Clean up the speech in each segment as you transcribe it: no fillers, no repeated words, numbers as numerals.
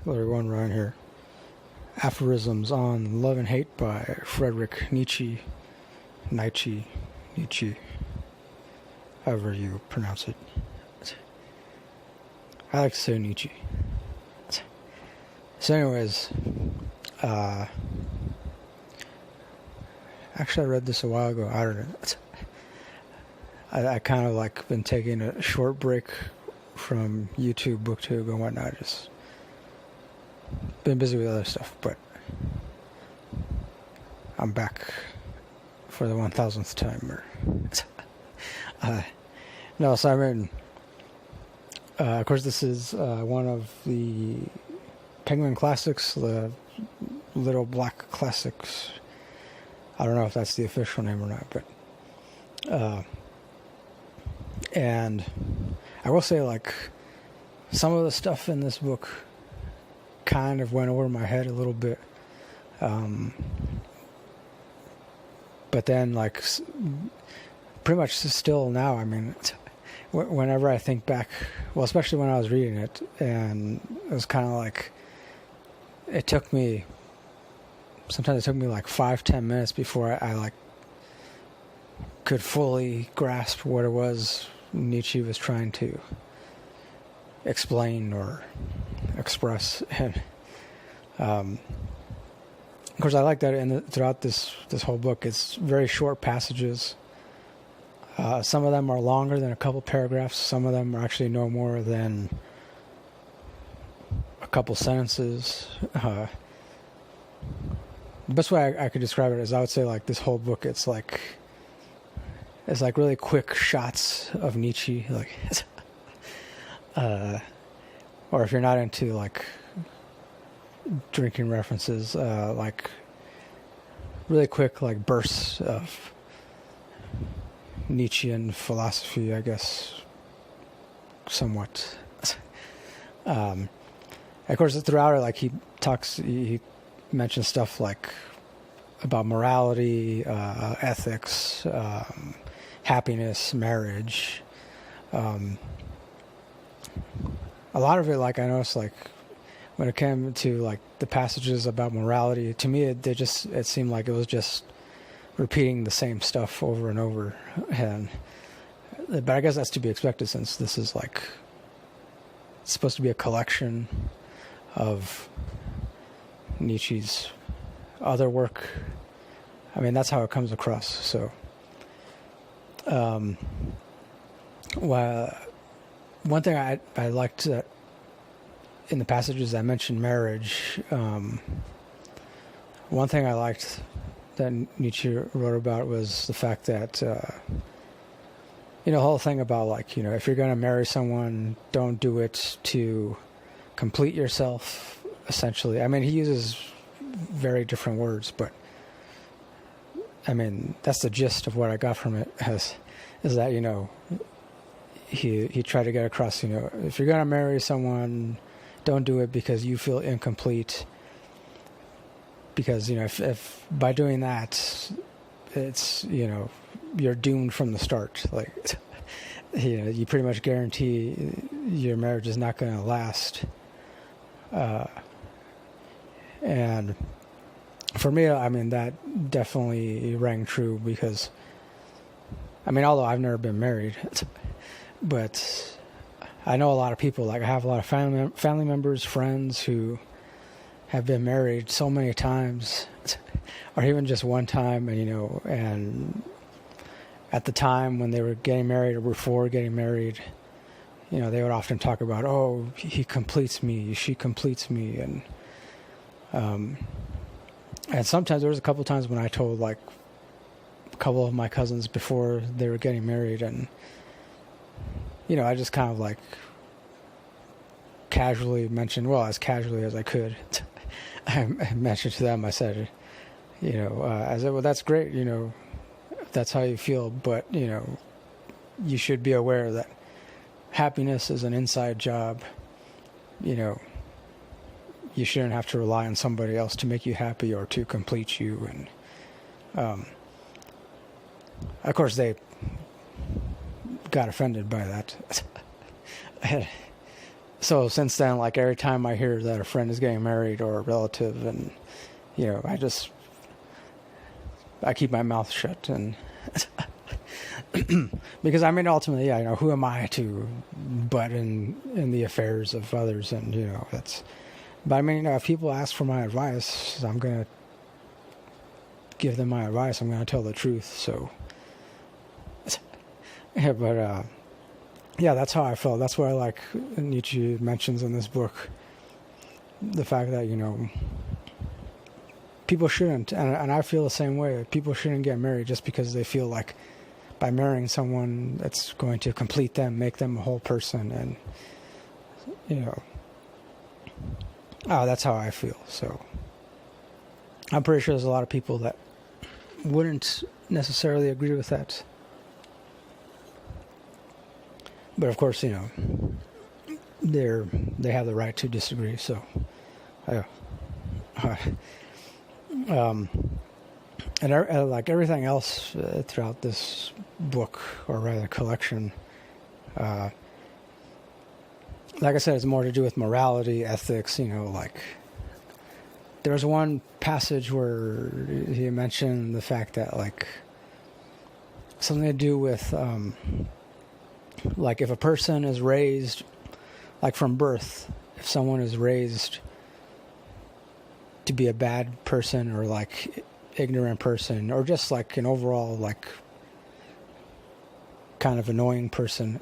There's one right here. Aphorisms on Love and Hate by Friedrich Nietzsche. Nietzsche. However you pronounce it. I like to say Nietzsche. So anyways, actually I read this a while ago. I don't know. I kind of like been taking a short break from YouTube, Booktube, and whatnot. Just been busy with other stuff, but I'm back for the 1000th time. No, so I mean, of course, this is one of the Penguin Classics, the Little Black Classics. I don't know if that's the official name or not, but and I will say, like, some of the stuff in this book kind of went over my head a little bit, but then, like, pretty much still now, I mean, whenever I think back, well, especially when I was reading it, and it was kind of like, sometimes it took me like 5-10 minutes before I like could fully grasp what it was Nietzsche was trying to explain or express. And of course, I like that throughout this whole book, it's very short passages. Some of them are longer than a couple paragraphs. Some of them are actually no more than a couple sentences. The best way I could describe it is, I would say, like, this whole book, it's like really quick shots of Nietzsche, like, or if you're not into like drinking references, like really quick like bursts of Nietzschean philosophy, I guess, somewhat. Of course, throughout it, like, he mentions stuff like about morality, ethics, happiness, marriage. A lot of it, like, I noticed, like, when it came to like the passages about morality, to me it seemed like it was just repeating the same stuff over and over. But I guess that's to be expected, since this is like, it's supposed to be a collection of Nietzsche's other work. I mean, that's how it comes across. So, one thing I liked that in the passages I mentioned marriage. One thing I liked that Nietzsche wrote about was the fact that, the whole thing about, like, if you're going to marry someone, don't do it to complete yourself, essentially. I mean, he uses very different words, but I mean, that's the gist of what I got from it, is that, he tried to get across, if you're going to marry someone, don't do it because you feel incomplete. Because, if by doing that, it's, you're doomed from the start. Like, you pretty much guarantee your marriage is not going to last. And for me, I mean, that definitely rang true, because, I mean, although I've never been married, but I know a lot of people, like, I have a lot of family members, friends who have been married so many times, or even just one time, and, and at the time when they were getting married or before getting married, they would often talk about, oh, he completes me, she completes me, and sometimes there was a couple times when I told, like, a couple of my cousins before they were getting married, and I just kind of, like, casually mentioned, well, as casually as I could, I mentioned to them, I said, I said, well, that's great, if that's how you feel, but, you should be aware that happiness is an inside job. You shouldn't have to rely on somebody else to make you happy or to complete you. And of course, they got offended by that. So since then, like every time I hear that a friend is getting married or a relative, and I keep my mouth shut, and because I mean ultimately, who am I to butt in the affairs of others, and that's. But I mean, if people ask for my advice, I'm gonna give them my advice. I'm gonna tell the truth. So, yeah, but that's how I felt. That's what I like Nietzsche mentions in this book. The fact that people shouldn't, and I feel the same way. People shouldn't get married just because they feel like by marrying someone that's going to complete them, make them a whole person, and that's how I feel. So I'm pretty sure there's a lot of people that wouldn't necessarily agree with that. But of course, they have the right to disagree. So, and like everything else throughout this book, or rather collection, like I said, it's more to do with morality, ethics. Like there's one passage where he mentioned the fact that like something to do with like if a person is raised, like from birth, if someone is raised to be a bad person or like ignorant person or just like an overall like kind of annoying person.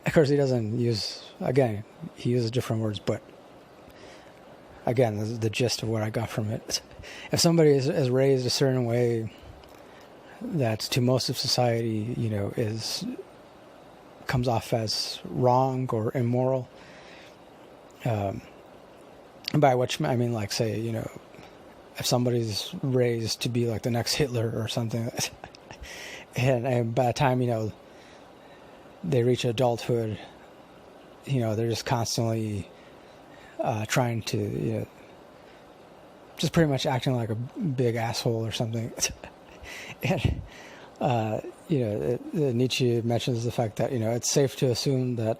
Of course he doesn't use, again, he uses different words, but again, this is the gist of what I got from it. If somebody is raised a certain way that to most of society, comes off as wrong or immoral, by which I mean, like, say, if somebody's raised to be like the next Hitler or something, and by the time, they reach adulthood, they're just constantly trying to, just pretty much acting like a big asshole or something. And, Nietzsche mentions the fact that, it's safe to assume that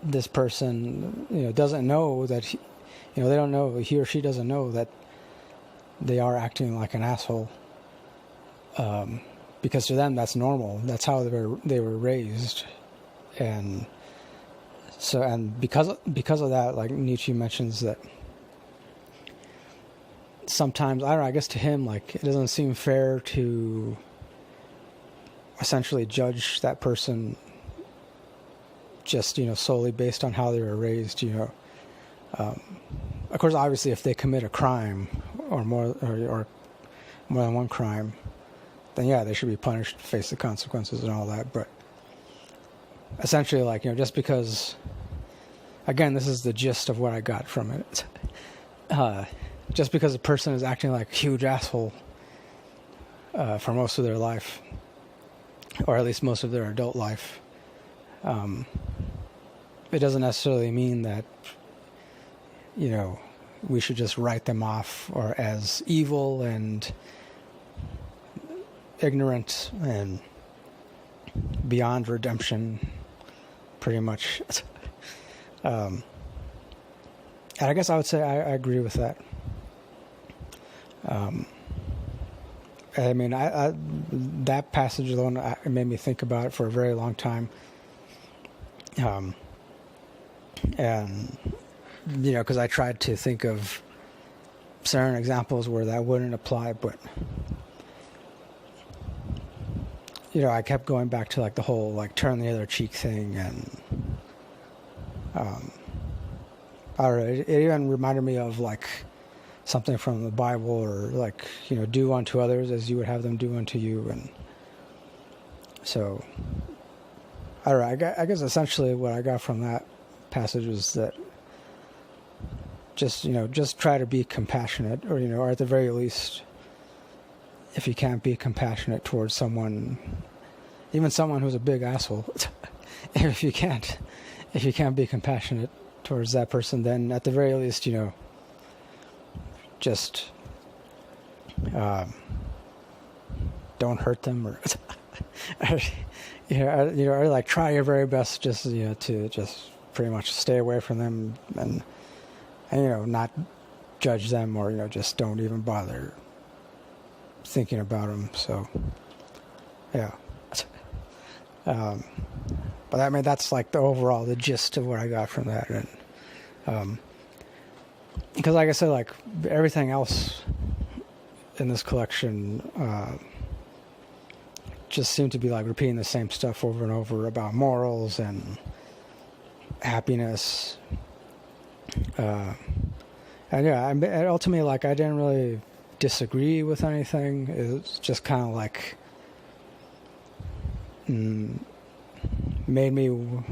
this person, doesn't know that, they don't know, he or she doesn't know that they are acting like an asshole. Because to them, that's normal. That's how they were raised. And so, and because of that, like Nietzsche mentions that sometimes, I don't know, I guess to him, like, it doesn't seem fair to essentially judge that person just, solely based on how they were raised, Of course, obviously, if they commit a crime or more than one crime, then yeah, they should be punished, face the consequences and all that. But essentially, like, just because, again, this is the gist of what I got from it. Just because a person is acting like a huge asshole for most of their life, or at least most of their adult life, it doesn't necessarily mean that, we should just write them off or as evil and ignorant and beyond redemption, pretty much. And I guess I would say I agree with that. I mean, I that passage alone it made me think about it for a very long time. And because I tried to think of certain examples where that wouldn't apply, but I kept going back to like the whole like turn the other cheek thing, and I don't know, it even reminded me of like something from the Bible, or like do unto others as you would have them do unto you. And so I don't know, I guess essentially what I got from that passage was that just try to be compassionate, or at the very least, if you can't be compassionate towards someone, even someone who's a big asshole, if you can't be compassionate towards that person, then at the very least, just don't hurt them, or or like try your very best just to just pretty much stay away from them and not judge them, or just don't even bother thinking about them. So yeah. But I mean, that's like the gist of what I got from that. And because like I said, like everything else in this collection just seemed to be like repeating the same stuff over and over about morals and happiness. And yeah, ultimately, like, I didn't really disagree with anything. It was just kind of like made me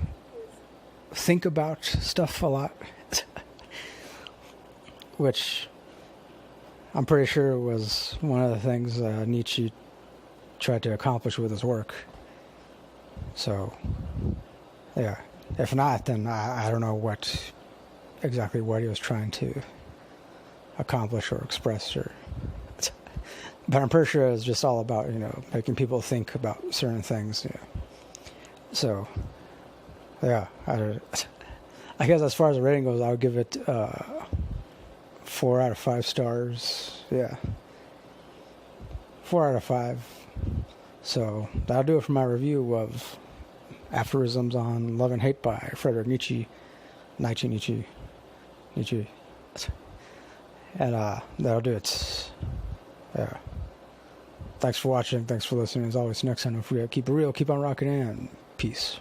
think about stuff a lot, which I'm pretty sure was one of the things Nietzsche tried to accomplish with his work. So, yeah. If not, then I don't know exactly what he was trying to accomplish or express, but I'm pretty sure it was just all about making people think about certain things. So yeah, I guess as far as the rating goes, I would give it 4 out of 5 stars. Yeah, 4 out of 5. So that'll do it for my review of Aphorisms on Love and Hate by Friedrich Nietzsche. Nietzsche. And that'll do it. Yeah. Thanks for watching. Thanks for listening. As always, next time, don't forget, keep it real, keep on rocking, and peace.